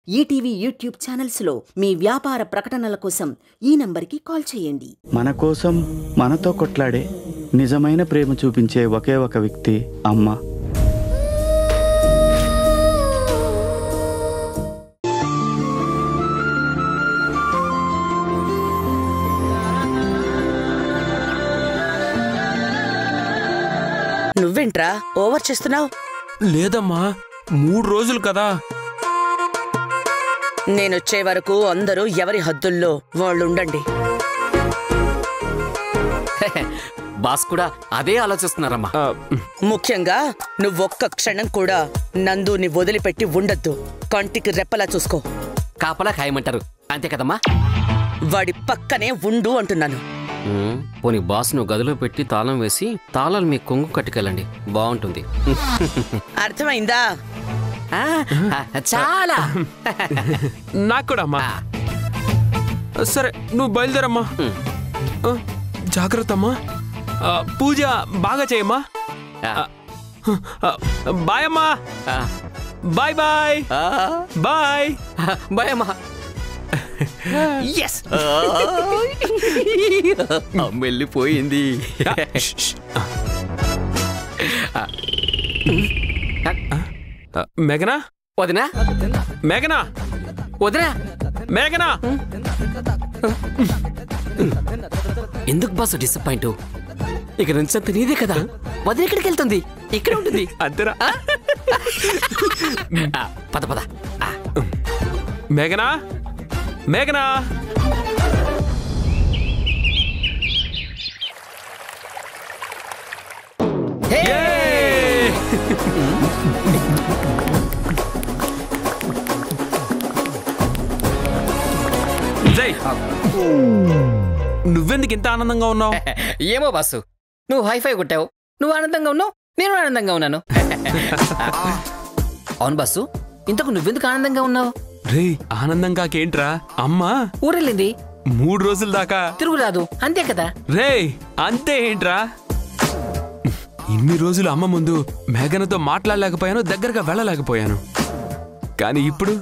ETV YouTube ఛానల్స్లో మీ వ్యాపార ప్రకటనల కోసం ఈ నంబర్కి కాల్ చేయండి. మన కోసం మనతో కొట్లాడే నిజమైన ప్రేమ చూపించే ఒకే ఒక వ్యక్తి అమ్మ. నువ్వేంట్రా ఓవర్ చేస్తున్నావు? లేదమ్మా, 3 రోజులు కదా. నేనొచ్చే వరకు అందరూ ఎవరి హద్దుల్లో వాళ్ళు ఉండండి. బాస్ కూడా అదే ఆలోచిస్తున్నారమ్మా. ముఖ్యంగా నువ్వొక్క క్షణం కూడా నందుని వదిలిపెట్టి ఉండద్దు. కంటికి రెప్పలా చూసుకో. కాపలా ఖాయమంటారు అంతే కదమ్మా. వాడి పక్కనే ఉండు అంటున్నాను. పోనీ బాస్ ను గదిలో పెట్టి తాళం వేసి తాళాలు మీ కొంగు కట్టుకెళ్ళండి, బాగుంటుంది. అర్థమైందా? చాలా. నాకు కూడా అమ్మా. సరే, నువ్వు బయలుదేరమ్మా. జాగ్రత్త అమ్మా. పూజ బాగా చేయమ్మా. బాయ్ అమ్మా. బాయ్ బాయ్ బాయ్ బాయ్ అమ్మా. వెళ్ళిపోయింది. మేఘనా, వదినా, మేఘనా, వదినా, మేఘనా. ఎందుకు బాస్ డిసప్పాయింట్? ఇక నుంచి అంత నీదే కదా. వదిన ఎక్కడికి వెళ్తుంది? ఇక్కడ ఉంటుంది అంతేనా? పద పద. మేఘనా, మేఘనా. నువ్వెందుకు ఇంత ఆనందంగా ఉన్నావు? ఏమో బాసు, నువ్వు హైఫై కొట్టావు, నువ్వు ఆనందంగా ఉన్నావు, నేను ఆనందంగా ఉన్నాను. అవును బాసు, ఇంతకు నువ్వెందుకు ఆనందంగా ఉన్నావు? రే, ఆనందంగా కేంట్రా? అమ్మా ఊరెళ్ళింది 3 రోజుల దాకా. తిరుగురాదు అంతే కదా. రే, అంతే ఏంట్రా? ఇన్ని రోజులు అమ్మ ముందు మేఘనతో మాట్లాడలేకపోయాను, దగ్గరగా వెళ్ళలేకపోయాను. కానీ ఇప్పుడు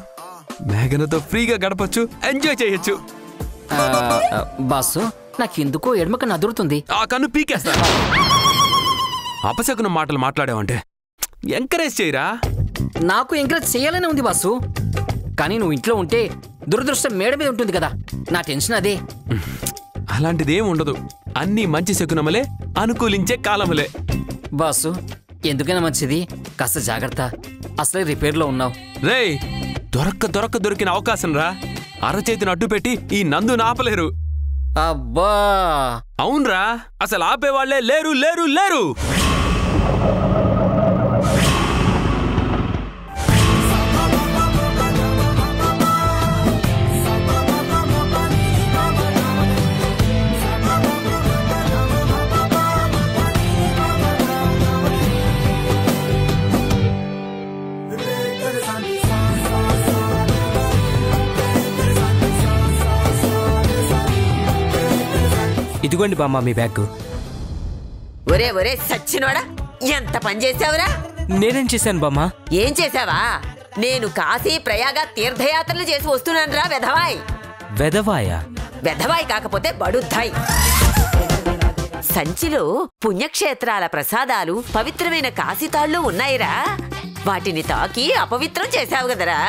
మేఘనతో ఫ్రీగా గడపచ్చు, ఎంజాయ్ చేయొచ్చు. బాసు, నాకెందుకో ఎడమ కన్ను అదురుతుంది. ఆ కన్ను పీకేస్తా. అపశకున మాటలు మాట్లాడావంటే ఎంకరేజ్ చేయరా. నాకు ఎంకరేజ్ చేయాలనే ఉంది బాసు, కానీ నువ్వు ఇంట్లో ఉంటే దురదృష్టం మేడ మీద ఉంటుంది కదా. నా టెన్షన్ అదే. అలాంటిదేం ఉండదు. అన్నీ మంచి శకునములే, అనుకూలించే కాలములే. బాసు, ఎందుకైనా మంచిది కాస్త జాగ్రత్త. అసలే రిపేర్లో ఉన్నావు. రేయ్, దొరికిన అవకాశం రా. అరచేతిని అడ్డు పెట్టి ఈ నందుని ఆపలేరు. అబ్బా, అవునరా, అసలు ఆపేవాళ్లే లేరు లేరు లేరు. ఇదిగోండి బామ్మ మీ బ్యాగ్. ఒరే ఒరే సచ్చినోడా, ఎంత పని చేసావురా? నేనేం చేశాను బామ్మ? ఏం చేసావా? నేను కాశీ ప్రయాగ తీర్థయాత్రలు చేసి వస్తున్నాను రా వెధవాయ్. వెధవాయా? వెధవాయ్ కాకపోతే బడుద్దాయ్. సంచిలో పుణ్యక్షేత్రాల ప్రసాదాలు, పవిత్రమైన కాశీతాళ్ళు ఉన్నాయిరా. వాటిని తాకి అపవిత్రం చేశావు కదరా.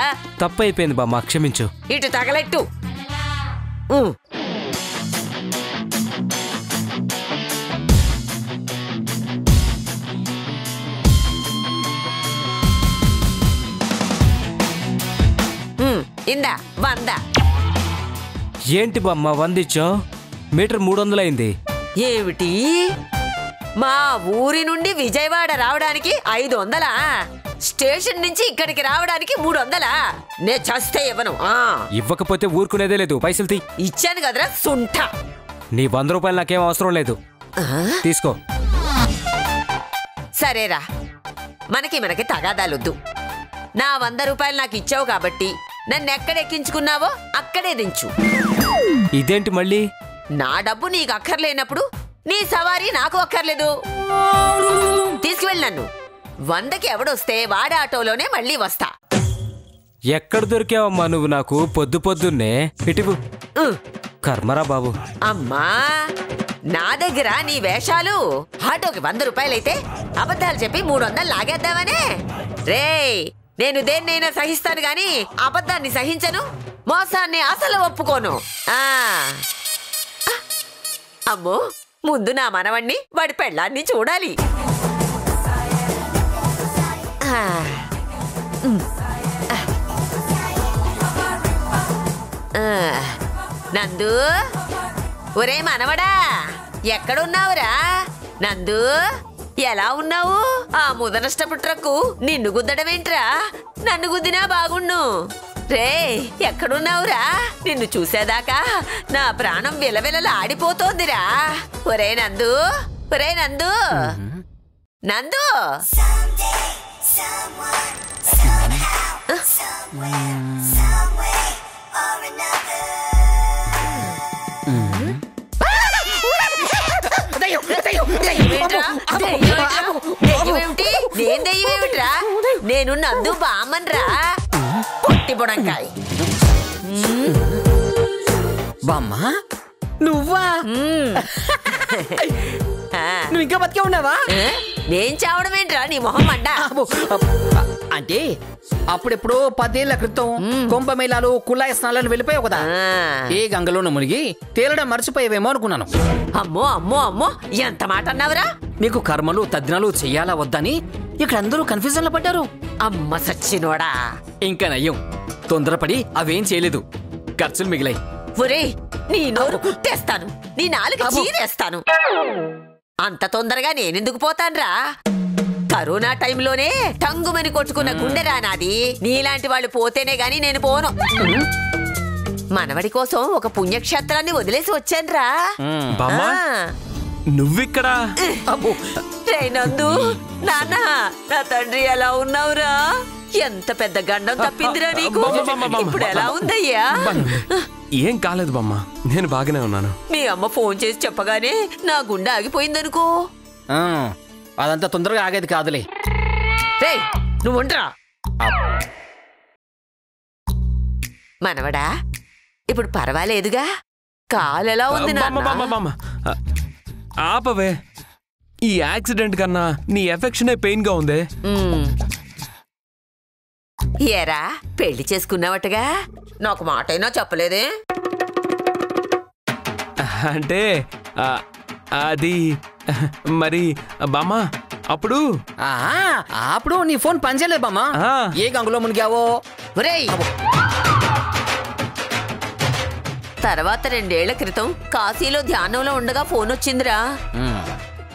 తప్పైపోయింది బామ్మ, క్షమించు. ఇటు తగలెట్టు. ఇందా 100. ఏంటి బామ్మ 100 ఇచ్చావు? మీటర్ 300 అయింది. ఏమిటి? మా ఊరి నుండి విజయవాడ రావడానికి 500? స్టేషన్ నుంచి ఇక్కడికి రావడానికి 300? నే చస్తే ఇవ్వను. ఇవ్వకపోతే ఊరుకునేదే లేదు. పైసలు తీ. ఇచ్చాను కదరా సుంఠ. నీ 100 రూపాయలు నాకేం అవసరం లేదు, తీసుకో. సరేరా, మనకి తగాదాలొద్దు. నా 100 రూపాయలు నాకు ఇచ్చావు కాబట్టి నన్ను ఎక్కడెక్కించుకున్నావో అక్కడే దించు. ఇదేంటి మళ్ళీ? నా డబ్బు నీకు అక్కర్లేనప్పుడు నీ సవారీ నాకు అక్కర్లేదు. తీసుకువెళ్ళి నన్ను. 100కి ఎవడొస్తే వాడి ఆటోలోనే మళ్ళీ వస్తా. ఎక్కడ దొరికావమ్మా నువ్వు నాకు పొద్దున్నే ఇటువు కర్మరా బాబు. అమ్మా నా దగ్గర నీ వేషాలు ఆటోకి 100 రూపాయలైతే అబద్ధాలు చెప్పి 300 లాగేద్దామనే. రేయ్ నేను దేన్నైనా సహిస్తాను గాని అబద్ధాన్ని సహించను, మోసాన్ని అసలు ఒప్పుకోను. అమ్మో ముందు నా మనవణ్ణి వాడి పెళ్ళాన్ని చూడాలి. నందు, ఒరే మనవడా ఎక్కడున్నావురా? నందు ఎలా ఉన్నావు? ఆ ముదనష్టపు ట్రక్కు నిన్ను గుద్దడమేంట్రా? నన్ను గుద్దినా బాగుండు. రే ఎక్కడున్నావురా? నిన్ను చూసేదాకా నా ప్రాణం విలవిలలా ఆడిపోతోందిరా. ఒరే నందు, ఒరే నందు, నందు. నేను దెయ్యమేమిట్రా? నేను నందు బామ్మన్రా, పొట్టి బుడంకాయ్. బామ్మా నువ్వా? నువ్వు ఇంకా బతికే ఉన్నావా? నేను చావడమేంట్రా నీ మొహం అడ్డా? అంటే అప్పుడెప్పుడో 10 ఏళ్ల క్రితం కుంభమేళాలు కుళాయి స్నానాలను వెళ్ళిపోయావు కదా, ఏ గంగలోనూ మునిగి తేలడం మర్చిపోయావేమో అనుకున్నాను. అమ్మో అమ్మో అమ్మో ఎంత మాట అన్నావురా? నీకు కర్మలు తద్దినాలు చెయ్యాలా వద్దని ఇక్కడ అందరూ కన్ఫ్యూజన్ లో పడ్డారు. అమ్మ సచ్చినోడా. ఇంకా నయ్యం, తొందరపడి అవేం చేయలేదు, ఖర్చులు మిగిలాయి. ఒరే నీ నోరు కుట్టేస్తాను, నీ నాలుగు చీరేస్తాను. అంత తొందరగా నేనెందుకు పోతాన్రా? కరోనా టైంలోనే టంగుమని కొట్టుకున్న గుండెరా నాది. నీలాంటి వాళ్ళు పోతేనే గాని నేను పోను. మనవడి కోసం ఒక పుణ్యక్షేత్రాన్ని వదిలేసి వచ్చాన్రా. నువ్విక్కడా? రే నందు, నాన్న నా తండ్రి ఎలా ఉన్నావురా? ఎంత పెద్ద గండం తప్పిందిరా నీకు. ఇప్పుడు ఎలా ఉందయ్యా? ఏం కాలేదు బామ్మ, నేను బాగానే ఉన్నాను. మీ అమ్మ ఫోన్ చేసి చెప్పగానే నా గుండె ఆగిపోయిందనుకో. అదంతా తొందరగా ఆగేది కాదులే. రేయ్ నువ్వు ఉండరా. మనవడా ఇప్పుడు పర్వాలేదుగా? కాలు ఎలా ఉంది నాన్న? ఆపవే, ఈ యాక్సిడెంట్ కన్నా నీ ఎఫెక్షనే పెయిన్ గా ఉందే. ఏరా పెళ్లి చేసుకున్నావటగా, నాకు మాటైనా చెప్పలేదే? అంటే అది మరి బామ్మ అప్పుడు అప్పుడు నీ ఫోన్ పనిచేయలేదు బామ్మ. ఏ గంగులో మునిగావో? ఒరేయ్ తర్వాత 2 ఏళ్ల క్రితం కాశీలో ధ్యానంలో ఉండగా ఫోన్ వచ్చిందిరా.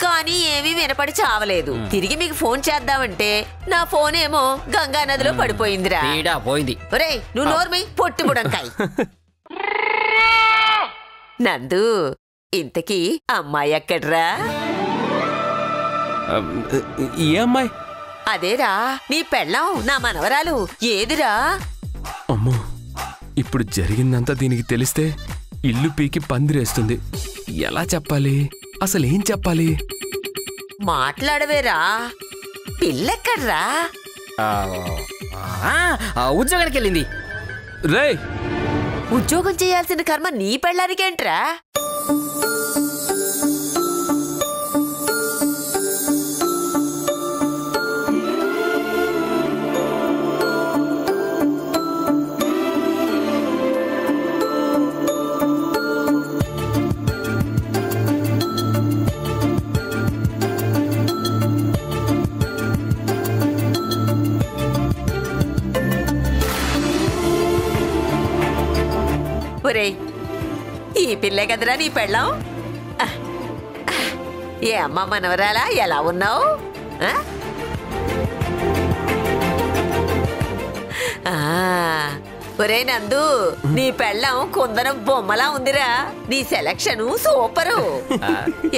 కానీ ఏమీ వినపడి చావలేదు. తిరిగి మీకు ఫోన్ చేద్దామంటే నా ఫోన్ ఏమో గంగా నదిలో పడిపోయిందిరా. పోయింది. ఒరేయ్ నువ్వు నోర్మై పొట్టి బుడంకాయ్. నందు ఇంతకీ అమ్మాయి ఎక్కడ్రా? ఏ అమ్మాయి? అదేరా నీ పెళ్ళాం, నా మనవరాలు. ఏదిరా? అమ్మో, ఇప్పుడు జరిగిందంతా దీనికి తెలిస్తే ఇల్లు పీకి పందిరేస్తుంది. ఎలా చెప్పాలి? అసలు ఏం చెప్పాలి? మాట్లాడవేరా. పిల్లెక్కడ్రా? ఉద్యోగానికి వెళ్ళింది. రేయ్ ఉద్యోగం చేయాల్సిన కర్మ నీ పెళ్ళానికేంట్రా? ఒరేయ్ ఈ పిల్లే కదరా నీ పెళ్ళాం? ఏ అమ్మ మనవరాలా ఎలా ఉన్నావు? ఒరే నందు, నీ పెళ్ళాం కుందనం బొమ్మలా ఉందిరా. నీ సెలక్షన్ సూపరు.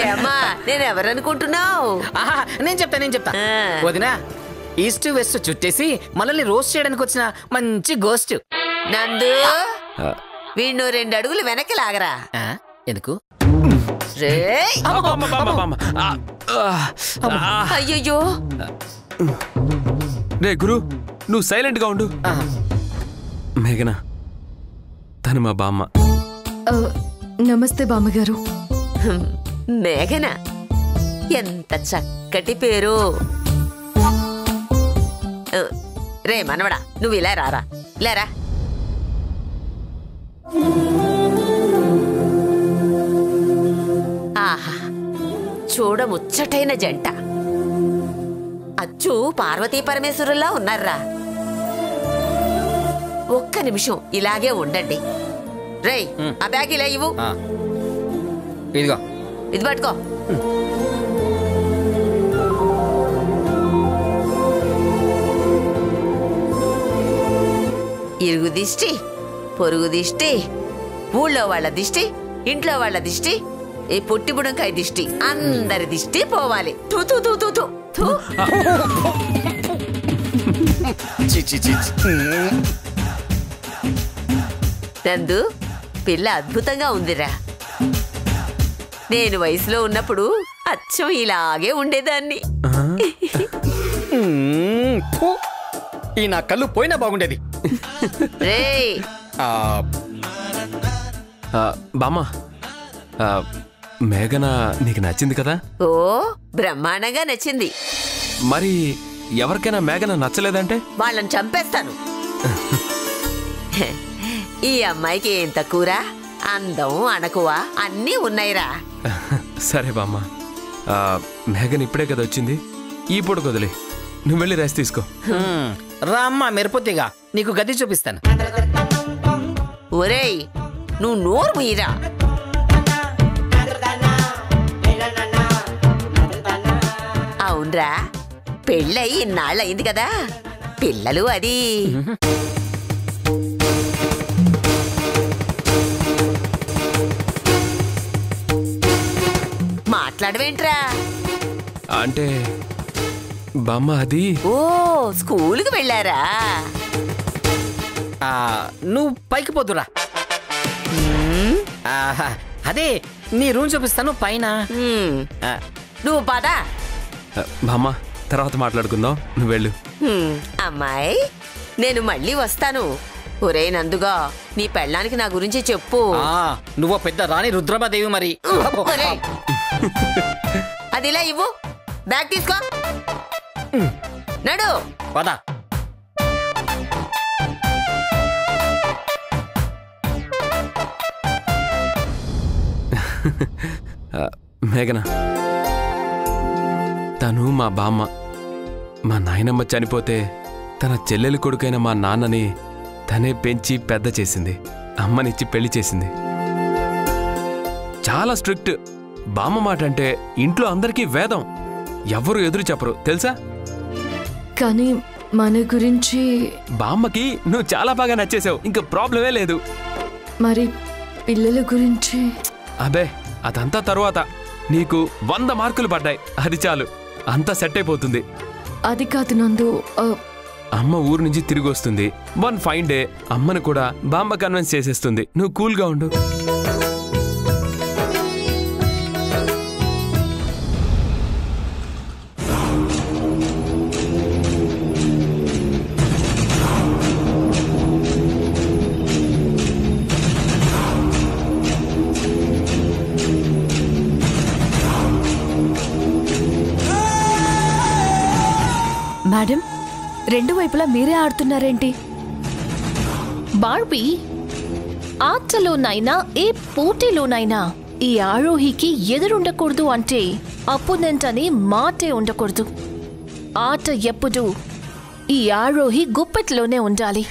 ఏమ్మా నేనెవరనుకుంటున్నావు? నేను చెప్తా. వదినా, ఈస్ట్ వెస్ట్ చుట్టేసి మనల్ని రోస్ట్ చేయడానికి వచ్చిన మంచి గోస్ట్. నందు వీణ్ణు 2 అడుగులు వెనక్కి లాగరా. ఎందుకు? అయ్యయ్యో. రే గురు, నువ్వు సైలెంట్ గా ఉండు. మేఘన, తను మా బామ్మ. నమస్తే బామ్మగారు. మేఘన, ఎంత చక్కటి పేరు. రే మనవడా, నువ్వు ఇలా రారా, లేరా. ఆహా, చూడముచ్చటైన జంట. అచ్చు పార్వతీ పరమేశ్వరుల్లా ఉన్నారా. ఒక్క నిమిషం ఇలాగే ఉండండి. రేయ్, ఆ బ్యాగ్ ఇలా ఇవ్వు. ఇదిగో, ఇది పట్టుకో. ఇరుగు దిష్టి, పొరుగు దిష్టి, ఊళ్ళో వాళ్ళ దిష్టి, ఇంట్లో వాళ్ళ దిష్టి, ఈ పుట్టి బుడంకాయ దిష్టి, అందరి దిష్టి పోవాలి. తూ తూ తూ తూ తూ తూ. నందు, పిల్ల అద్భుతంగా ఉందిరా. నేను వయసులో ఉన్నప్పుడు అచ్చం ఇలాగే ఉండేదాన్ని. ఈ నా కళ్ళు పోయినా బాగుండేది. రేయ్, బామ్మ, మేఘన నీకు నచ్చింది కదా? ఓ బ్రహ్మాండంగా నచ్చింది. మరి ఎవరికైనా మేఘన నచ్చలేదంటే వాళ్ళని చంపేస్తాను. ఈ అమ్మాయికి ఏం తక్కువరా? అందం, అణకువ అన్నీ ఉన్నాయిరా. సరే బామ్మ, మేఘన ఇప్పుడే కదా వచ్చింది, ఈ పూట వదిలే, నువ్వు వెళ్ళి రెస్ట్ తీసుకో. రామ్మా మెరుపుతిగా, నీకు గది చూపిస్తాను. ఒరేయ్, నువ్వు నోరు మీరా. అవునరా, పెళ్ళయి ఇన్నాళ్ళయింది కదా, పిల్లలు అది. మాట్లాడవేంట్రా? అంటే బామ్మ అది. ఓ, స్కూల్కి వెళ్ళారా? నువ్వు పైకి పోతురా. అదే నీ రూమ్ చూపిస్తాను పైన. నువ్వు పదా. బామ్మ, తర్వాత మాట్లాడుకుందాం, నువ్వు వెళ్ళు. అమ్మాయి, నేను మళ్ళీ వస్తాను. ఒరే నందుగా, నీ పెళ్ళానికి నా గురించి చెప్పు. నువ్వు పెద్ద రాణి రుద్రమాదేవి మరి. అది ఇలా ఇవ్వు, బ్యాగ్ తీసుకో, నడు పదా. మేఘన, తను మా బామ్మ. మా నాయనమ్మ చనిపోతే తన చెల్లెలి కొడుకైన మా నాన్నని తనే పెంచి పెద్ద చేసింది, అమ్మనిచ్చి పెళ్లి చేసింది. చాలా స్ట్రిక్ట్. బామ్మ మాట అంటే ఇంట్లో అందరికీ వేదం, ఎవరు ఎదురు చెప్పరు తెలుసా. కానీ మన గురించి బామ్మకి నువ్వు చాలా బాగా నచ్చేసావు, ఇంకా ప్రాబ్లమే లేదు. మరి పిల్లల గురించి? అబే, అదంతా తరువాత. నీకు 100 మార్కులు పడ్డాయి, అది చాలు, అంతా సెట్ అయిపోతుంది. అది కాదు నందు, అమ్మ ఊరు నుంచి తిరిగి వస్తుంది. 1 ఫైన్ డే అమ్మను కూడా బామ్మ కన్విన్స్ చేసేస్తుంది. నువ్వు కూల్గా ఉండు. మేడం, రెండు వైపులా మీరే ఆడుతున్నారేంటి? బార్బీ, ఆటలోనైనా ఏ పోటీలోనైనా ఈ ఆరోహికి ఎదురుండకూడదు అంటే అపోనెంట్ అని మాటే ఉండకూడదు. ఆట ఎప్పుడు ఈ ఆరోహి గుప్పెట్లోనే ఉండాలి.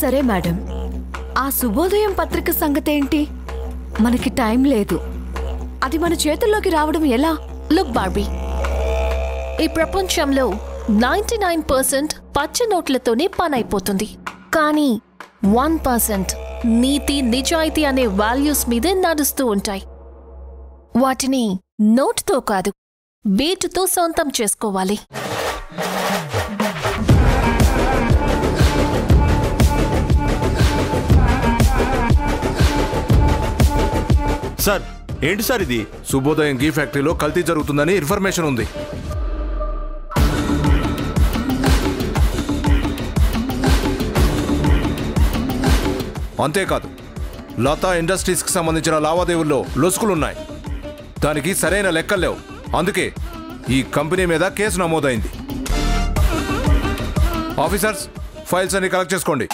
సరే మేడం, ఆ శుభోదయం పత్రిక సంగతేంటి? మనకి టైం లేదు, అది మన చేతుల్లోకి రావడం ఎలా? లుక్ బార్బీ, ఈ ప్రపంచంలో 99% పచ్చ నోట్లతోనే పని అయిపోతుంది. కానీ 1% నీతి, నిజాయితీ అనే వాల్యూస్ మీదే నడుస్తూ ఉంటాయి. వాటిని నోట్తో కాదు, వేటుతో సొంతం చేసుకోవాలి. సార్ ఏంటి సార్ ఇది? శుభోదయం గీ ఫ్యాక్టరీలో కల్తీ జరుగుతుందని ఇన్ఫర్మేషన్ ఉంది. అంతేకాదు లతా ఇండస్ట్రీస్కి సంబంధించిన లావాదేవీల్లో లొసుకులున్నాయి. దానికి సరైన లెక్కలు లేవు. అందుకే ఈ కంపెనీ మీద కేసు నమోదైంది. ఆఫీసర్స్, ఫైల్స్ అన్ని కలెక్ట్ చేసుకోండి.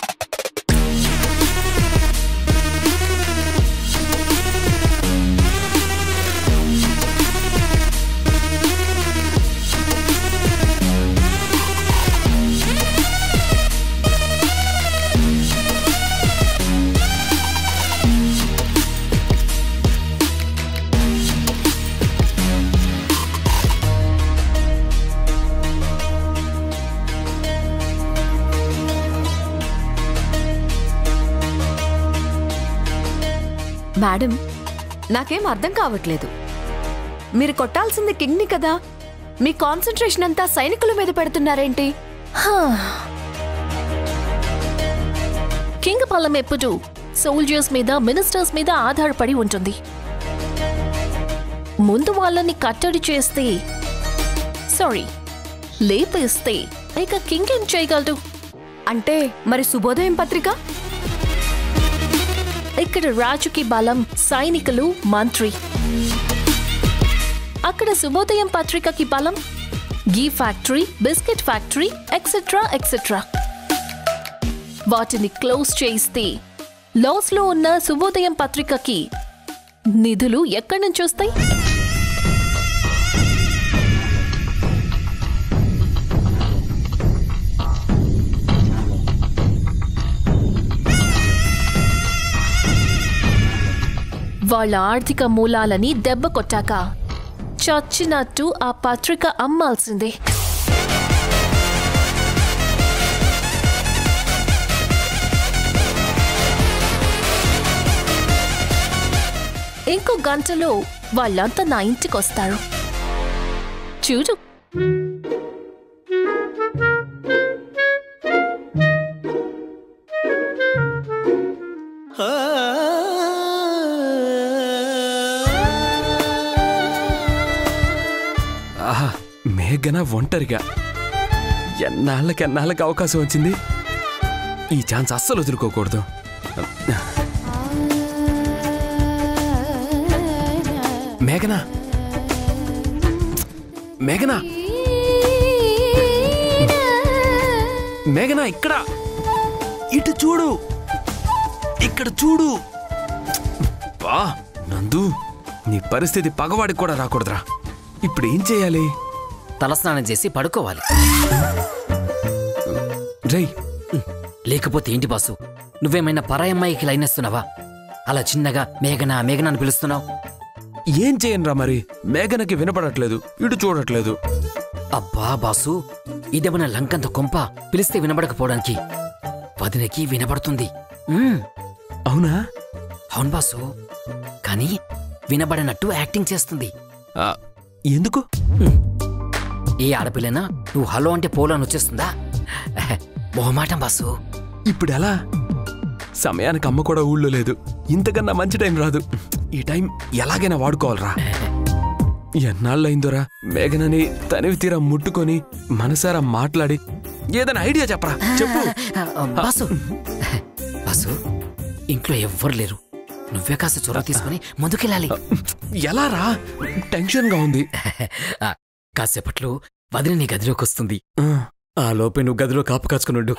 మేడం, నాకేం అర్థం కావట్లేదు. మీరు కొట్టాల్సింది కింగ్ని కదా, మీ కాన్సంట్రేషన్ అంతా సైనికుల మీద పెడుతున్నారేంటి? కింగ్ పాలెం ఎప్పుడు సోల్జర్స్ మీద, మినిస్టర్స్ మీద ఆధారపడి ఉంటుంది. ముందు వాళ్ళని కట్టడి చేస్తే, సారీ, లేపేస్తే ఇక కింగ్ ఏం చేయగలడు? అంటే మరి శుభోదయం పత్రిక? ఇక్కడ రాజుకి బలం సైనికులు, మంత్రి. అక్కడ శుభోదయం పత్రికకి బలం ghee factory, biscuit factory, etcetera etcetera. వాటిని క్లోజ్ చేస్తే లాస్ లో ఉన్న శుభోదయం పత్రికకి నిధులు ఎక్కడి నుంచి వస్తాయి? వాళ్ళ ఆర్థిక మూలాలని దెబ్బ కొట్టాక చచ్చినట్టు ఆ పత్రిక అమ్మాల్సిందే. ఇంకో గంటలో వాళ్ళంతా నా ఇంటికొస్తారు. చూడు. మేఘన ఒంటరిగా ఎన్నాళ్ళకి అవకాశం వచ్చింది. ఈ ఛాన్స్ అస్సలు వదులుకోకూడదు. మేఘన, మేఘన, మేఘన, ఇక్కడ ఇటు చూడు, ఇక్కడ చూడు. బా నందు, నీ పరిస్థితి పగవాడికి కూడా రాకూడదురా. ఇప్పుడు ఏం చేయాలి? తలస్నానం చేసి పడుకోవాలి. రై, లేకపోతే ఏంటి బాసు, నువ్వేమైనా పరాయమ్మాయికి లైనేస్తున్నావా? అలా చిన్నగా మేఘన మేఘన అని పిలుస్తున్నావు. ఏం చేయనురా మరి? మేఘనకి వినపడట్లేదు, ఇటు చూడట్లేదు. అబ్బా బాసు, ఇదేమన్నా లంకంత కొంప, పిలిస్తే వినబడకపోవడానికి. వదినకి వినబడుతుంది. అవునా? అవును బాసు, కానీ వినబడనట్టు యాక్టింగ్ చేస్తుంది. ఎందుకు? ఏ ఆడపిల్లనా నువ్వు హలో అంటే పోలో అని వచ్చేస్తుందా? మొహమాటం బాసు. ఇప్పుడు ఎలా? సమయానికి అమ్మ కూడా ఊళ్ళో లేదు. ఇంతకన్నా మంచి టైం రాదు. ఈ టైం ఎలాగైనా వాడుకోవాలరా. ఎన్నాళ్ళయిందోరా మేఘనని తనివి తీరా ముట్టుకొని మనసారా మాట్లాడి ఏదైనా ఐడియా చెప్పరా. చెప్పు బాసు. బాసు, ఇంట్లో ఎవ్వరు లేరు. నువ్వే కాస్త చొరవ తీసుకుని ముందుకెళ్ళాలి. ఎలా రా? టెన్షన్ గా ఉంది. కాసేపట్లో వదిన నీ గదిలోకి వస్తుంది. ఆ లోపే నువ్వు గదిలో కాపు కాచుకునుండు.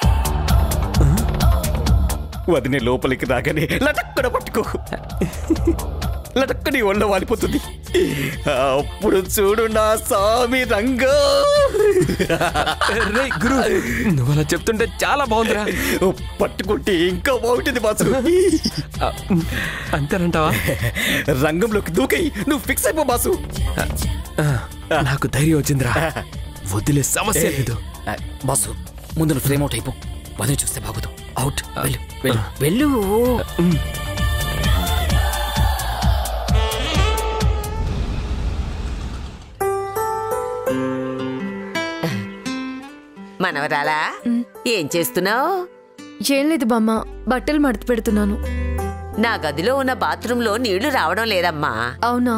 వదిన లోపలికి రాగానే లటక్కన పట్టుకో. లటక్కని ఒళ్ళో వాలిపోతుంది. అప్పుడు చూడు నా సామి రంగా. గురు, నువ్వు అలా చెప్తుంటే చాలా బాగుందిరా. పట్టుకుంటే ఇంకా బాగుంటుంది బాసు. అంతేనంటావా? రంగంలోకి దూకై నువ్వు ఫిక్స్ అయిపో బాసు. నాకు ధైర్యం వచ్చిందిరా. వదిలే సమస్య లేదు. బాసు, ముందు నువ్వు ఫ్రేమ్ అవుట్ అయిపో. వదిలి చూస్తే బాగోదు. అవుట్. వెళ్ళు వెళ్ళు వెళ్ళు. మనవరాలా, ఏం చేస్తున్నావు? ఏం లేదు బామ్మ, బట్టలు మడత పెడుతున్నాను. నా గదిలో ఉన్న బాత్రూంలో నీళ్లు రావడం లేదమ్మా. అవునా?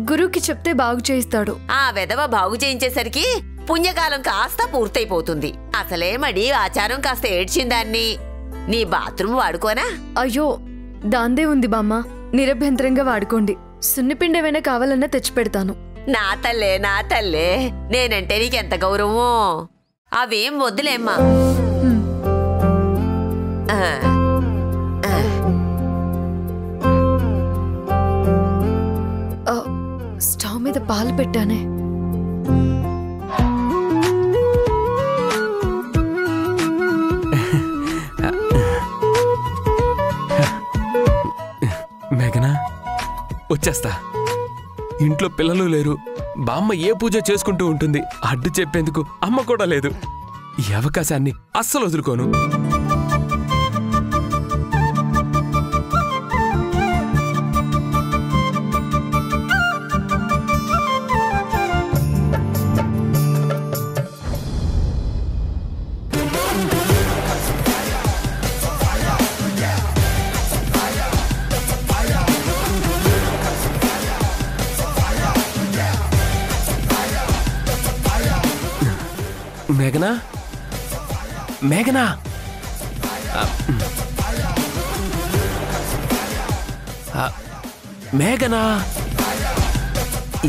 గురువుకి చెప్తే బాగు చేయిస్తాడు. ఆ వెధవ బాగు చేయించేసరికి పుణ్యకాలం కాస్త పూర్తయిపోతుంది. అసలే మడి ఆచారం కాస్త ఏడ్చిందాన్ని. నీ బాత్రూమ్ వాడుకోనా? అయ్యో, దాందే ఉంది బామ్మ, నిరభ్యంతరంగా వాడుకోండి. సున్నిపిండి ఏమైనా కావాలన్నా తెచ్చిపెడతాను. నా తల్లే, నేనంటే నీకెంత గౌరవమో. అవేం వద్దులేమ్మా. స్టవ్ మీద పాలు పెట్టానే. మేఘనా, వచ్చేస్తా. ఇంట్లో పిల్లలు లేరు, బామ్మ ఏ పూజ చేసుకుంటూ ఉంటుంది. అడ్డు చెప్పేందుకు అమ్మ కూడా లేదు. ఈ అవకాశాన్ని అస్సలు వదులుకోను. మేఘనా, మేఘనా, మేఘనా,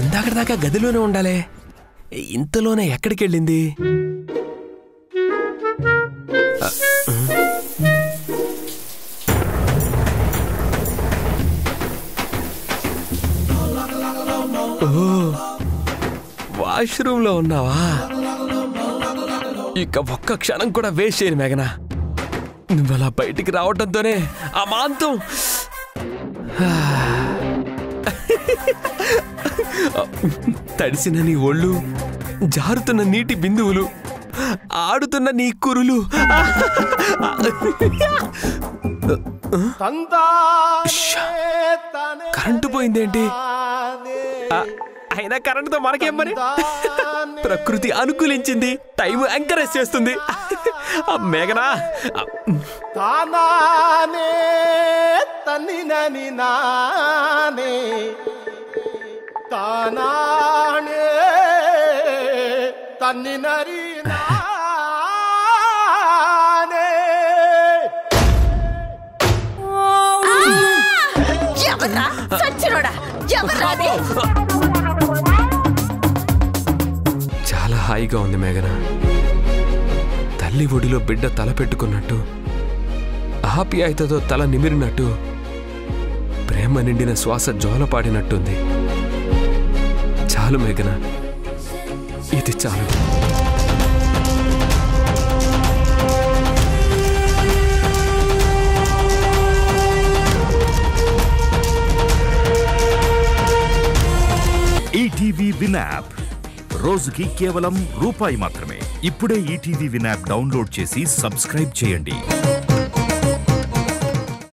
ఇందాకటిదాకా గదిలోనే ఉండాలే, ఇంతలోనే ఎక్కడికి వెళ్ళింది? వాష్రూమ్లో ఉన్నావా? ఇక ఒక్క క్షణం కూడా వేస్ట్ చేయను మేఘనా. నువ్వు అలా బయటికి రావడంతోనే ఆ మాంతం తడిసిన నీ ఒళ్ళు, జారుతున్న నీటి బిందువులు, ఆడుతున్న నీ కురులు. కరెంటు పోయిందేంటి? అయినా కరెంటుతో మనకేం పని? ప్రకృతి అనుకూలించింది, టైం ఎంకరేజ్ చేస్తుంది. మేఘనా, ఎవర్రా సచ్చినోడా? ఎవర్రా అది? చాలా హాయిగా ఉంది మేఘనా. తల్లి ఒడిలో బిడ్డ తల పెట్టుకున్నట్టు, ఆప్యాయతతో తల నిమిరినట్టు, ప్రేమ నిండిన శ్వాస జోలపాడినట్టుంది. చాలు మేఘనా, ఇది చాలు. ఈటీవీ విన్ యాప్ రోజుకి కేవలం రూపాయి మాత్రమే. ఇప్పుడే ఈటీవీ విన్ యాప్ డౌన్లోడ్ చేసి సబ్స్క్రైబ్ చేయండి.